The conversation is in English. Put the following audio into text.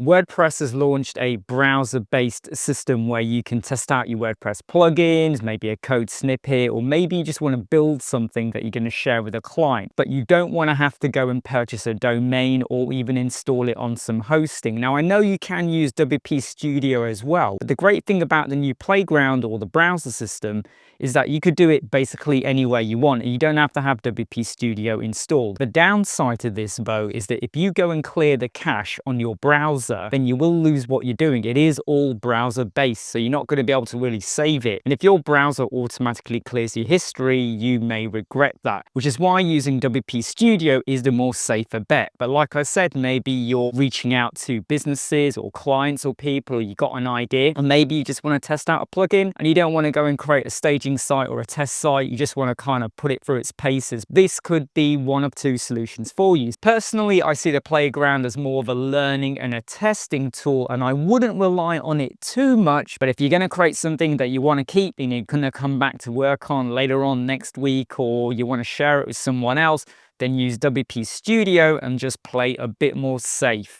WordPress has launched a browser-based system where you can test out your WordPress plugins, maybe a code snippet, or maybe you just want to build something that you're going to share with a client, but you don't want to have to go and purchase a domain or even install it on some hosting. Now, I know you can use WP Studio as well, but the great thing about the new Playground or the browser system is that you could do it basically anywhere you want. You don't have to have WP Studio installed. The downside to this, though, is that if you go and clear the cache on your browser, then you will lose what you're doing. It is all browser based, so you're not going to be able to really save it. And if your browser automatically clears your history, you may regret that, which is why using WP Studio is the more safer bet. But like I said, maybe you're reaching out to businesses or clients or people, or you got an idea, and maybe you just want to test out a plugin and you don't want to go and create a staging site or a test site. You just want to kind of put it through its paces. This could be one of two solutions for you. Personally, I see the Playground as more of a learning and a testing tool, and I wouldn't rely on it too much. But if you're going to create something that you want to keep and you're going to come back to work on later on next week, or you want to share it with someone else, then use WP Studio and just play a bit more safe.